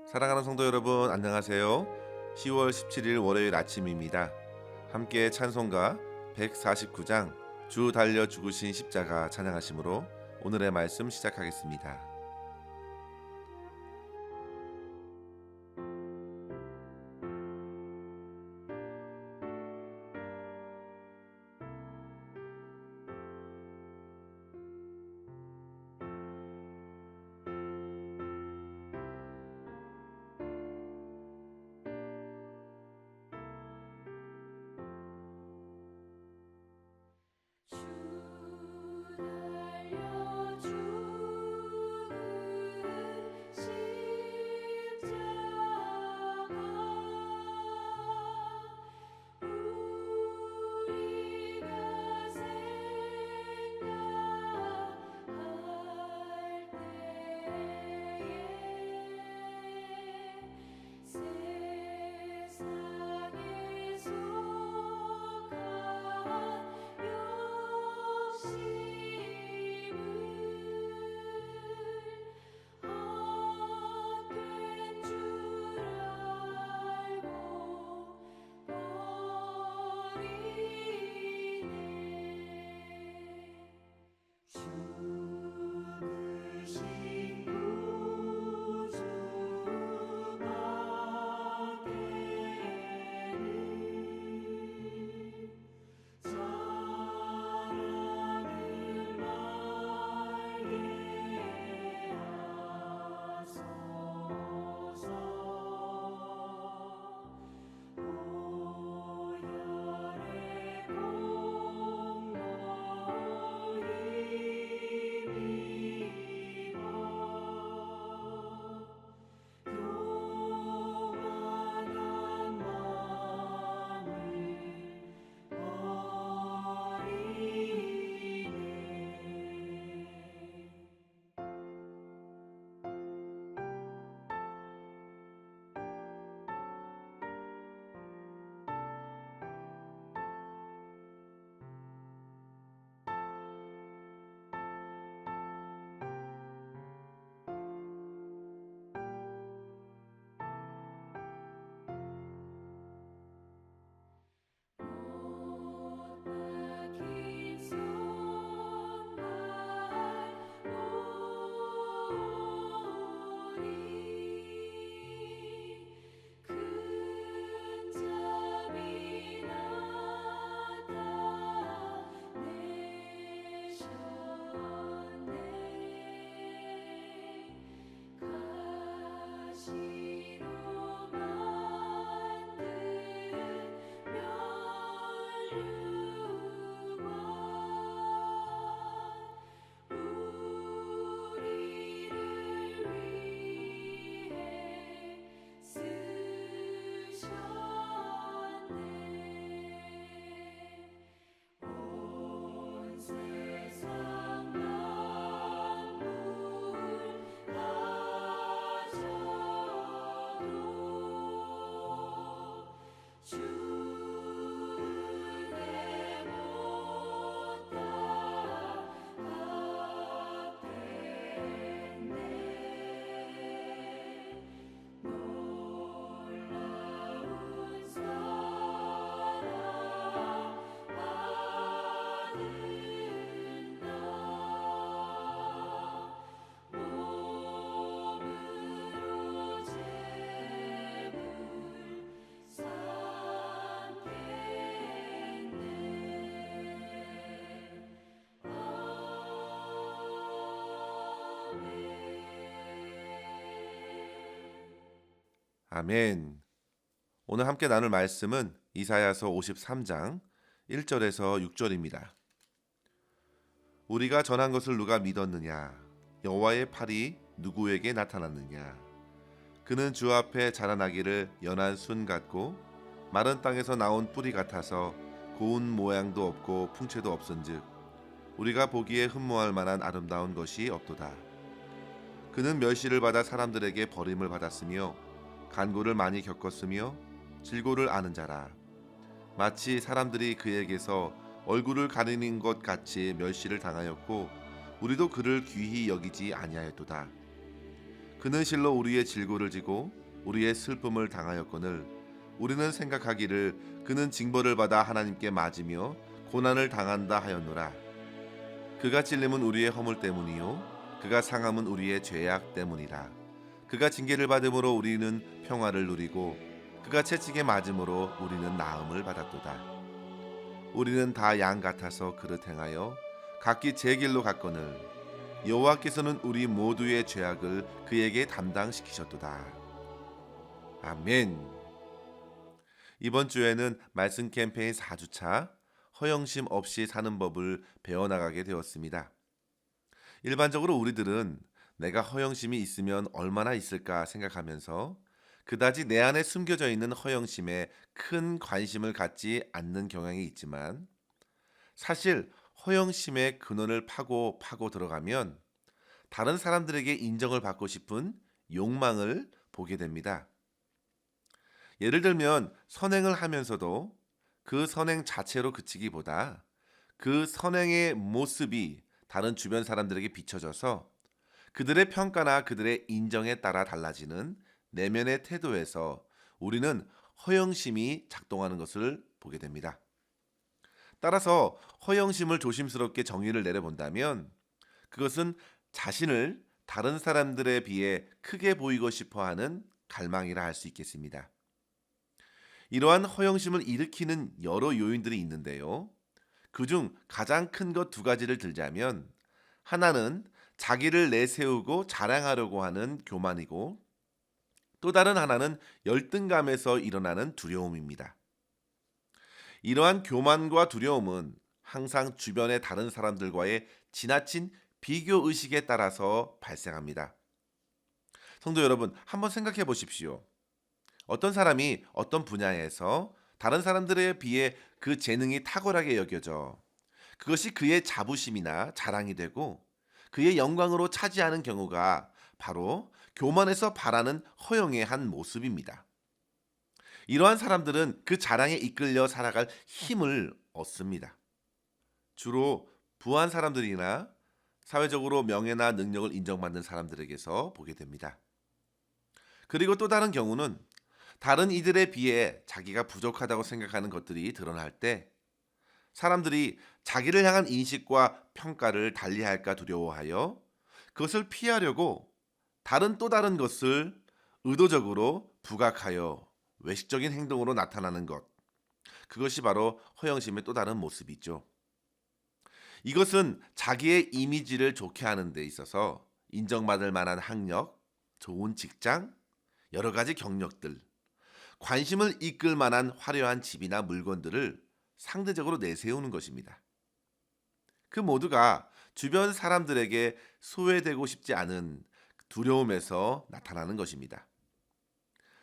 사랑하는 성도 여러분, 안녕하세요. 10월 17일 월요일 아침입니다. 함께 찬송가 149장 주 달려 죽으신 십자가 찬양하심으로 오늘의 말씀 시작하겠습니다. 주 달려 죽으신 십자가 우리가 생각할 때에 세상에서 못 박힌 손발 오니 큰 잠이 나다 내셨네 가시로 만든 멸류관 우리를 위해 쓰셨네 온 세상 만물 가져도 주의 못다 합했네 놀라운 사랑하는 나 몸으로 재물 삼겠네 아멘. 오늘 함께 나눌 말씀은 이사야서 53장 1절에서 6절입니다. 우리가 전한 것을 누가 믿었느냐? 여호와의 팔이 누구에게 나타났느냐? 그는 주 앞에 자라나기를 연한 순 같고 마른 땅에서 나온 뿌리 같아서 고운 모양도 없고 풍채도 없은즉 우리가 보기에 흠모할 만한 아름다운 것이 없도다. 그는 멸시를 받아 사람들에게 버림을 받았으며 간고를 많이 겪었으며 질고를 아는 자라. 마치 사람들이 그에게서 얼굴을 가리는 것 같이 멸시를 당하였고 우리도 그를 귀히 여기지 아니하였도다. 그는 실로 우리의 질고를 지고 우리의 슬픔을 당하였거늘 우리는 생각하기를 그는 징벌을 받아 하나님께 맞으며 고난을 당한다 하였노라. 그가 찔림은 우리의 허물 때문이요 그가 상함은 우리의 죄악 때문이라. 그가 징계를 받음으로 우리는 평화를 누리고 그가 채찍에 맞음으로 우리는 나음을 받았도다. 우리는 다 양 같아서 그릇 행하여 각기 제 길로 갔거늘 여호와께서는 우리 모두의 죄악을 그에게 담당시키셨도다. 아멘. 이번 주에는 말씀 캠페인 4주차 허영심 없이 사는 법을 배워나가게 되었습니다. 일반적으로 우리들은 내가 허영심이 있으면 얼마나 있을까 생각하면서 그다지 내 안에 숨겨져 있는 허영심에 큰 관심을 갖지 않는 경향이 있지만 사실 허영심의 근원을 파고 들어가면 다른 사람들에게 인정을 받고 싶은 욕망을 보게 됩니다. 예를 들면 선행을 하면서도 그 선행 자체로 그치기보다 그 선행의 모습이 다른 주변 사람들에게 비춰져서 그들의 평가나 그들의 인정에 따라 달라지는 내면의 태도에서 우리는 허영심이 작동하는 것을 보게 됩니다. 따라서 허영심을 조심스럽게 정의를 내려본다면 그것은 자신을 다른 사람들에 비해 크게 보이고 싶어 하는 갈망이라 할 수 있겠습니다. 이러한 허영심을 일으키는 여러 요인들이 있는데요. 그중 가장 큰 것 두 가지를 들자면 하나는 자기를 내세우고 자랑하려고 하는 교만이고 또 다른 하나는 열등감에서 일어나는 두려움입니다. 이러한 교만과 두려움은 항상 주변의 다른 사람들과의 지나친 비교 의식에 따라서 발생합니다. 성도 여러분, 한번 생각해 보십시오. 어떤 사람이 어떤 분야에서 다른 사람들에 비해 그 재능이 탁월하게 여겨져 그것이 그의 자부심이나 자랑이 되고 그의 영광으로 차지하는 경우가 바로 교만에서 발하는 허영의 한 모습입니다. 이러한 사람들은 그 자랑에 이끌려 살아갈 힘을 얻습니다. 주로 부한 사람들이나 사회적으로 명예나 능력을 인정받는 사람들에게서 보게 됩니다. 그리고 또 다른 경우는 다른 이들에 비해 자기가 부족하다고 생각하는 것들이 드러날 때 사람들이 자기를 향한 인식과 평가를 달리할까 두려워하여 그것을 피하려고 또 다른 것을 의도적으로 부각하여 외식적인 행동으로 나타나는 것. 그것이 바로 허영심의 또 다른 모습이죠. 이것은 자기의 이미지를 좋게 하는 데 있어서 인정받을 만한 학력, 좋은 직장, 여러 가지 경력들, 관심을 이끌 만한 화려한 집이나 물건들을 상대적으로 내세우는 것입니다. 그 모두가 주변 사람들에게 소외되고 싶지 않은 두려움에서 나타나는 것입니다.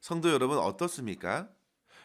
성도 여러분 어떻습니까?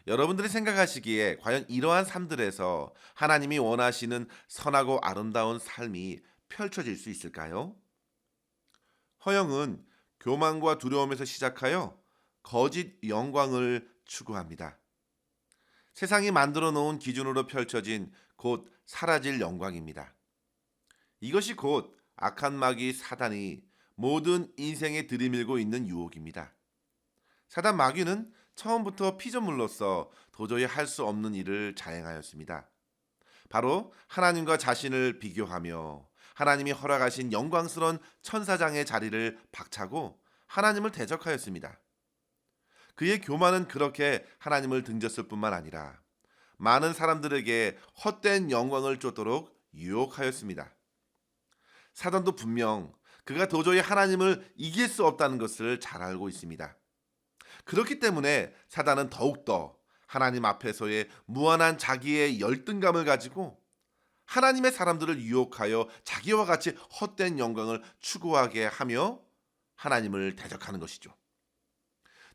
여러분들이 생각하시기에 과연 이러한 삶들에서 하나님이 원하시는 선하고 아름다운 삶이 펼쳐질 수 있을까요? 허영은 교만과 두려움에서 시작하여 거짓 영광을 추구합니다. 세상이 만들어 놓은 기준으로 펼쳐진 곧 사라질 영광입니다. 이것이 곧 악한 마귀 사단이 모든 인생에 들이밀고 있는 유혹입니다. 사단 마귀는 처음부터 피조물로서 도저히 할 수 없는 일을 자행하였습니다. 바로 하나님과 자신을 비교하며 하나님이 허락하신 영광스러운 천사장의 자리를 박차고 하나님을 대적하였습니다. 그의 교만은 그렇게 하나님을 등졌을 뿐만 아니라 많은 사람들에게 헛된 영광을 쫓도록 유혹하였습니다. 사단도 분명 그가 도저히 하나님을 이길 수 없다는 것을 잘 알고 있습니다. 그렇기 때문에 사단은 더욱더 하나님 앞에서의 무한한 자기의 열등감을 가지고 하나님의 사람들을 유혹하여 자기와 같이 헛된 영광을 추구하게 하며 하나님을 대적하는 것이죠.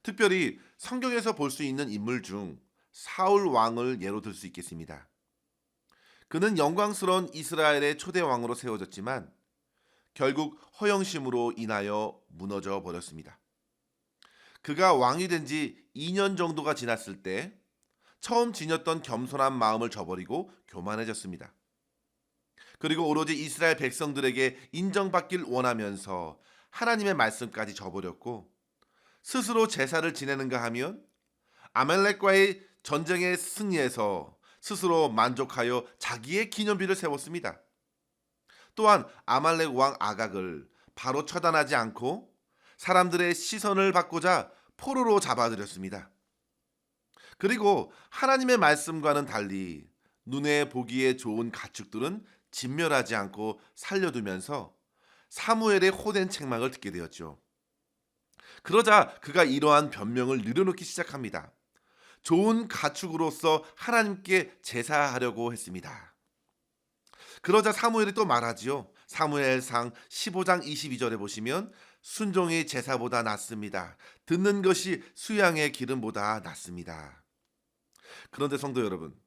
특별히 성경에서 볼 수 있는 인물 중 사울 왕을 예로 들 수 있겠습니다. 그는 영광스러운 이스라엘의 초대 왕으로 세워졌지만 결국 허영심으로 인하여 무너져 버렸습니다. 그가 왕이 된 지 2년 정도가 지났을 때 처음 지녔던 겸손한 마음을 저버리고 교만해졌습니다. 그리고 오로지 이스라엘 백성들에게 인정받길 원하면서 하나님의 말씀까지 저버렸고 스스로 제사를 지내는가 하면 아말렉과의 전쟁에 승리해서 스스로 만족하여 자기의 기념비를 세웠습니다. 또한 아말렉 왕 아각을 바로 처단하지 않고 사람들의 시선을 받고자 포로로 잡아들였습니다. 그리고 하나님의 말씀과는 달리 눈에 보기에 좋은 가축들은 진멸하지 않고 살려두면서 사무엘의 호된 책망을 듣게 되었죠. 그러자 그가 이러한 변명을 늘어놓기 시작합니다. 좋은 가축으로서 하나님께 제사하려고 했습니다. 그러자 사무엘이 또 말하지요. 사무엘상 15장 22절에 보시면 순종이 제사보다 낫습니다. 듣는 것이 수양의 기름보다 낫습니다. 그런데 성도 여러분,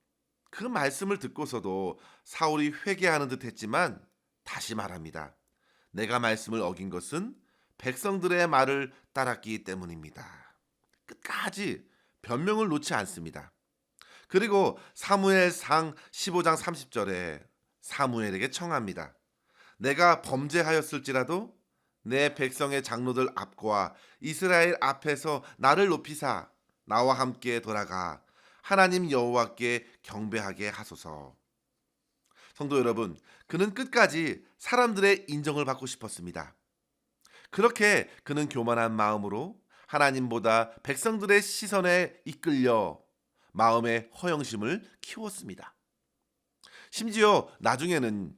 그 말씀을 듣고서도 사울이 회개하는 듯 했지만 다시 말합니다. 내가 말씀을 어긴 것은 백성들의 말을 따랐기 때문입니다. 끝까지 변명을 놓지 않습니다. 그리고 사무엘상 15장 30절에 사무엘에게 청합니다. 내가 범죄하였을지라도 내 백성의 장로들 앞과 이스라엘 앞에서 나를 높이사 나와 함께 돌아가 하나님 여호와께 경배하게 하소서. 성도 여러분, 그는 끝까지 사람들의 인정을 받고 싶었습니다. 그렇게 그는 교만한 마음으로 하나님보다 백성들의 시선에 이끌려 마음의 허영심을 키웠습니다. 심지어 나중에는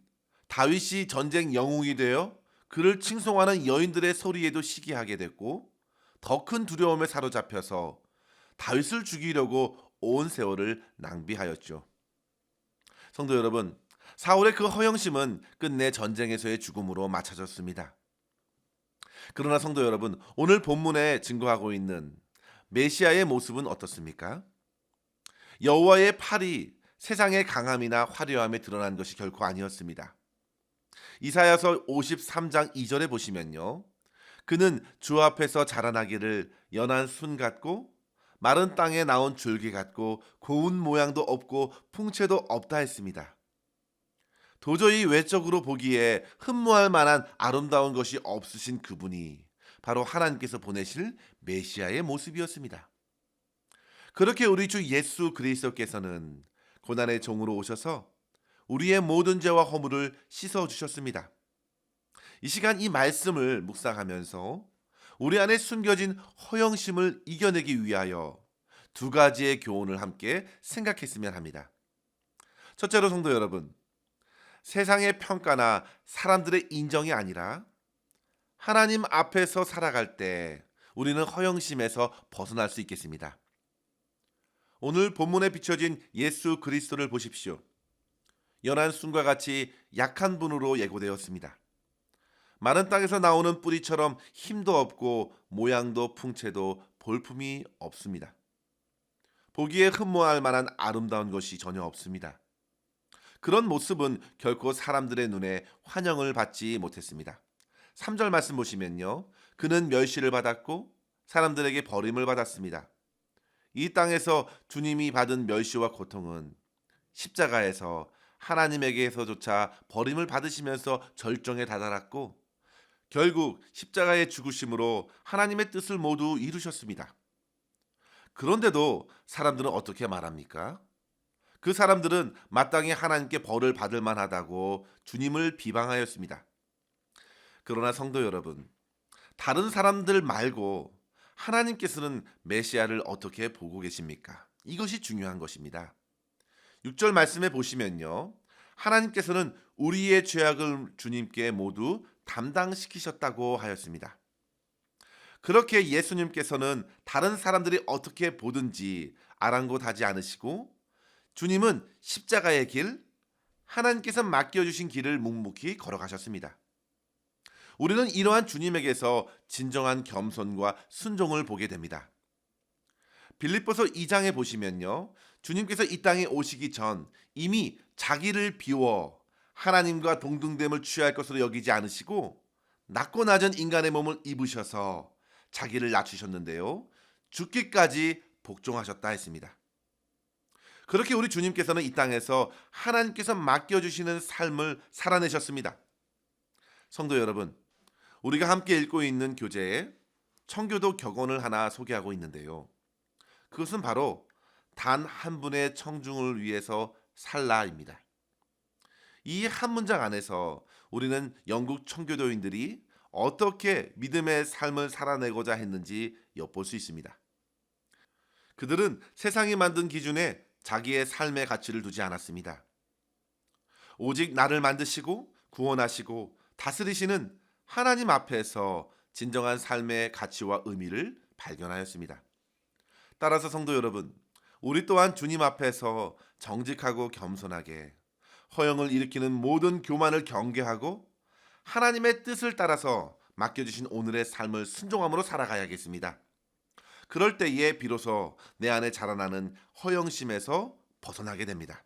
다윗이 전쟁 영웅이 되어 그를 칭송하는 여인들의 소리에도 시기하게 됐고 더 큰 두려움에 사로잡혀서 다윗을 죽이려고 온 세월을 낭비하였죠. 성도 여러분, 사울의 그 허영심은 끝내 전쟁에서의 죽음으로 맞춰졌습니다. 그러나 성도 여러분, 오늘 본문에 증거하고 있는 메시아의 모습은 어떻습니까? 여호와의 팔이 세상의 강함이나 화려함에 드러난 것이 결코 아니었습니다. 이사야서 53장 2절에 보시면요. 그는 주 앞에서 자라나기를 연한 순 같고 마른 땅에 나온 줄기 같고 고운 모양도 없고 풍채도 없다 했습니다. 도저히 외적으로 보기에 흠모할 만한 아름다운 것이 없으신 그분이 바로 하나님께서 보내실 메시아의 모습이었습니다. 그렇게 우리 주 예수 그리스도께서는 고난의 종으로 오셔서 우리의 모든 죄와 허물을 씻어 주셨습니다. 이 시간 이 말씀을 묵상하면서 우리 안에 숨겨진 허영심을 이겨내기 위하여 두 가지의 교훈을 함께 생각했으면 합니다. 첫째로 성도 여러분, 세상의 평가나 사람들의 인정이 아니라 하나님 앞에서 살아갈 때 우리는 허영심에서 벗어날 수 있겠습니다. 오늘 본문에 비춰진 예수 그리스도를 보십시오. 연한 순과 같이 약한 분으로 예고되었습니다. 마른 땅에서 나오는 뿌리처럼 힘도 없고 모양도 풍채도 볼품이 없습니다. 보기에 흠모할 만한 아름다운 것이 전혀 없습니다. 그런 모습은 결코 사람들의 눈에 환영을 받지 못했습니다. 3절 말씀 보시면요. 그는 멸시를 받았고 사람들에게 버림을 받았습니다. 이 땅에서 주님이 받은 멸시와 고통은 십자가에서 하나님에게서조차 버림을 받으시면서 절정에 다다랐고 결국 십자가의 죽으심으로 하나님의 뜻을 모두 이루셨습니다. 그런데도 사람들은 어떻게 말합니까? 그 사람들은 마땅히 하나님께 벌을 받을 만하다고 주님을 비방하였습니다. 그러나 성도 여러분, 다른 사람들 말고 하나님께서는 메시아를 어떻게 보고 계십니까? 이것이 중요한 것입니다. 6절 말씀에 보시면요. 하나님께서는 우리의 죄악을 주님께 모두 담당시키셨다고 하였습니다. 그렇게 예수님께서는 다른 사람들이 어떻게 보든지 아랑곳하지 않으시고 주님은 십자가의 길, 하나님께서 맡겨주신 길을 묵묵히 걸어가셨습니다. 우리는 이러한 주님에게서 진정한 겸손과 순종을 보게 됩니다. 빌립보서 2장에 보시면요. 주님께서 이 땅에 오시기 전 이미 자기를 비워 하나님과 동등됨을 취할 것으로 여기지 않으시고 낮고 낮은 인간의 몸을 입으셔서 자기를 낮추셨는데요. 죽기까지 복종하셨다 했습니다. 그렇게 우리 주님께서는 이 땅에서 하나님께서 맡겨주시는 삶을 살아내셨습니다. 성도 여러분, 우리가 함께 읽고 있는 교재에 청교도 격언을 하나 소개하고 있는데요. 그것은 바로 단 한 분의 청중을 위해서 살라입니다. 이 한 문장 안에서 우리는 영국 청교도인들이 어떻게 믿음의 삶을 살아내고자 했는지 엿볼 수 있습니다. 그들은 세상이 만든 기준에 자기의 삶의 가치를 두지 않았습니다. 오직 나를 만드시고 구원하시고 다스리시는 하나님 앞에서 진정한 삶의 가치와 의미를 발견하였습니다. 따라서 성도 여러분, 우리 또한 주님 앞에서 정직하고 겸손하게 허영을 일으키는 모든 교만을 경계하고 하나님의 뜻을 따라서 맡겨주신 오늘의 삶을 순종함으로 살아가야겠습니다. 그럴 때에 비로소 내 안에 자라나는 허영심에서 벗어나게 됩니다.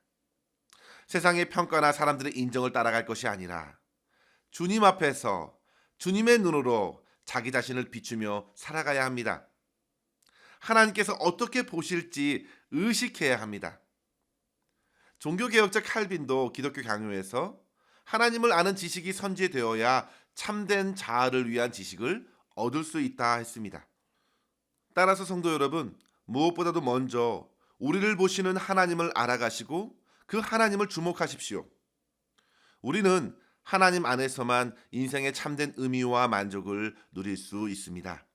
세상의 평가나 사람들의 인정을 따라갈 것이 아니라 주님 앞에서 주님의 눈으로 자기 자신을 비추며 살아가야 합니다. 하나님께서 어떻게 보실지 의식해야 합니다. 종교개혁자 칼빈도 기독교 강요에서 하나님을 아는 지식이 선지되어야 참된 자아를 위한 지식을 얻을 수 있다 했습니다. 따라서 성도 여러분, 무엇보다도 먼저 우리를 보시는 하나님을 알아가시고 그 하나님을 주목하십시오. 우리는 하나님 안에서만 인생의 참된 의미와 만족을 누릴 수 있습니다.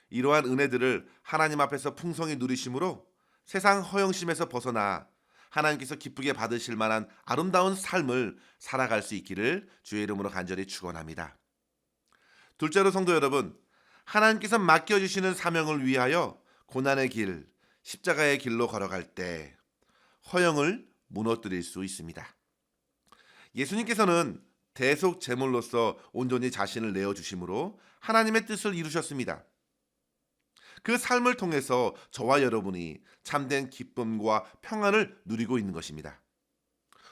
이러한 은혜들을 하나님 앞에서 풍성히 누리심으로 세상 허영심에서 벗어나 하나님께서 기쁘게 받으실 만한 아름다운 삶을 살아갈 수 있기를 주의 이름으로 간절히 축원합니다. 둘째로 성도 여러분, 하나님께서 맡겨주시는 사명을 위하여 고난의 길, 십자가의 길로 걸어갈 때 허영을 무너뜨릴 수 있습니다. 예수님께서는 대속 제물로서 온전히 자신을 내어주심으로 하나님의 뜻을 이루셨습니다. 그 삶을 통해서 저와 여러분이 참된 기쁨과 평안을 누리고 있는 것입니다.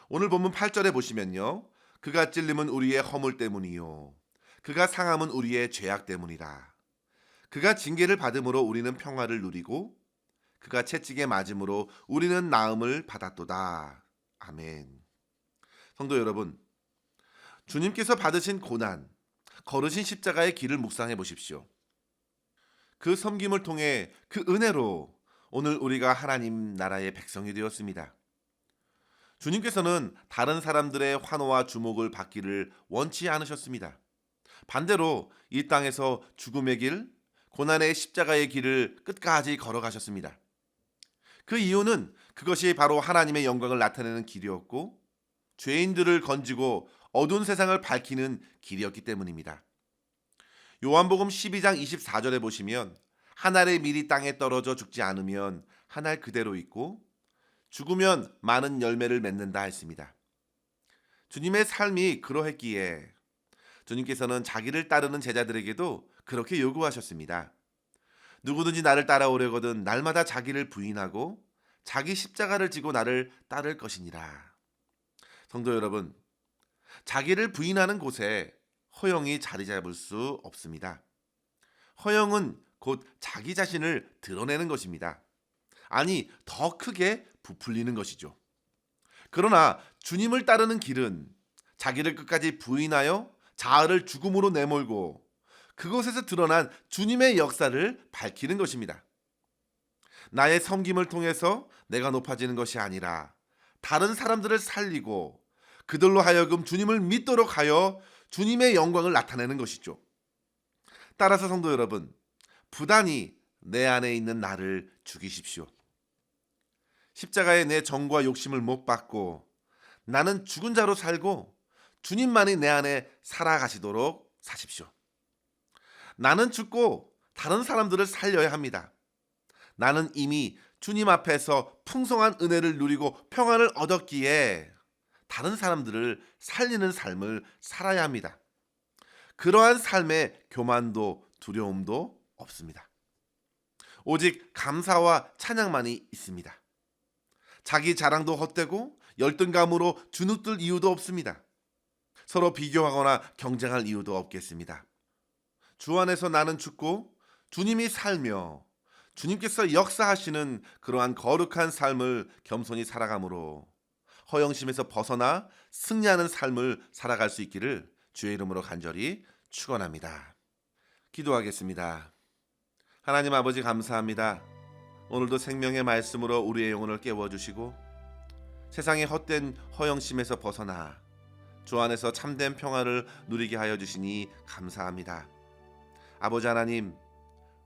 오늘 본문 8절에 보시면요. 그가 찔림은 우리의 허물 때문이요. 그가 상함은 우리의 죄악 때문이라. 그가 징계를 받음으로 우리는 평화를 누리고 그가 채찍에 맞음으로 우리는 나음을 받았도다. 아멘. 성도 여러분, 주님께서 받으신 고난, 걸으신 십자가의 길을 묵상해 보십시오. 그 섬김을 통해 그 은혜로 오늘 우리가 하나님 나라의 백성이 되었습니다. 주님께서는 다른 사람들의 환호와 주목을 받기를 원치 않으셨습니다. 반대로 이 땅에서 죽음의 길, 고난의 십자가의 길을 끝까지 걸어가셨습니다. 그 이유는 그것이 바로 하나님의 영광을 나타내는 길이었고 죄인들을 건지고 어두운 세상을 밝히는 길이었기 때문입니다. 요한복음 12장 24절에 보시면 한 알의 밀이 땅에 떨어져 죽지 않으면 한 알 그대로 있고 죽으면 많은 열매를 맺는다 했습니다. 주님의 삶이 그러했기에 주님께서는 자기를 따르는 제자들에게도 그렇게 요구하셨습니다. 누구든지 나를 따라오려거든 날마다 자기를 부인하고 자기 십자가를 지고 나를 따를 것이니라. 성도 여러분, 자기를 부인하는 곳에 허영이 자리 잡을 수 없습니다. 허영은 곧 자기 자신을 드러내는 것입니다. 아니, 더 크게 부풀리는 것이죠. 그러나 주님을 따르는 길은 자기를 끝까지 부인하여 자아를 죽음으로 내몰고 그곳에서 드러난 주님의 역사를 밝히는 것입니다. 나의 섬김을 통해서 내가 높아지는 것이 아니라 다른 사람들을 살리고 그들로 하여금 주님을 믿도록 하여 주님의 영광을 나타내는 것이죠. 따라서 성도 여러분, 부단히 내 안에 있는 나를 죽이십시오. 십자가에 내 정과 욕심을 못 받고 나는 죽은 자로 살고 주님만이 내 안에 살아가시도록 사십시오. 나는 죽고 다른 사람들을 살려야 합니다. 나는 이미 주님 앞에서 풍성한 은혜를 누리고 평안을 얻었기에 다른 사람들을 살리는 삶을 살아야 합니다. 그러한 삶에 교만도 두려움도 없습니다. 오직 감사와 찬양만이 있습니다. 자기 자랑도 헛되고 열등감으로 주눅들 이유도 없습니다. 서로 비교하거나 경쟁할 이유도 없겠습니다. 주 안에서 나는 죽고 주님이 살며 주님께서 역사하시는 그러한 거룩한 삶을 겸손히 살아감으로 허영심에서 벗어나 승리하는 삶을 살아갈 수 있기를 주의 이름으로 간절히 축원합니다. 기도하겠습니다. 하나님 아버지 감사합니다. 오늘도 생명의 말씀으로 우리의 영혼을 깨워주시고 세상의 헛된 허영심에서 벗어나 주 안에서 참된 평안을 누리게 하여 주시니 감사합니다. 아버지 하나님,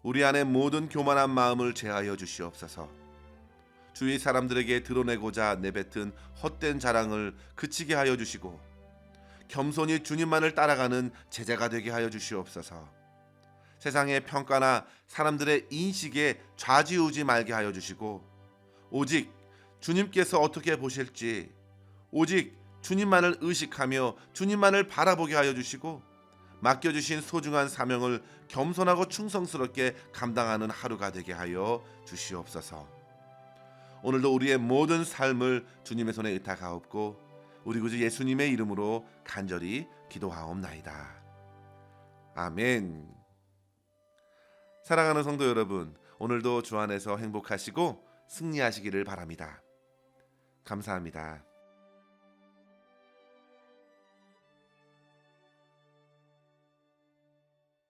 우리 안에 모든 교만한 마음을 제하여 주시옵소서. 주위 사람들에게 드러내고자 내뱉은 헛된 자랑을 그치게 하여 주시고 겸손히 주님만을 따라가는 제자가 되게 하여 주시옵소서. 세상의 평가나 사람들의 인식에 좌지우지 말게 하여 주시고 오직 주님께서 어떻게 보실지 오직 주님만을 의식하며 주님만을 바라보게 하여 주시고 맡겨주신 소중한 사명을 겸손하고 충성스럽게 감당하는 하루가 되게 하여 주시옵소서. 오늘도 우리의 모든 삶을 주님의 손에 의탁하옵고 우리 구주 예수님의 이름으로 간절히 기도하옵나이다. 아멘. 사랑하는 성도 여러분, 오늘도 주 안에서 행복하시고 승리하시기를 바랍니다. 감사합니다.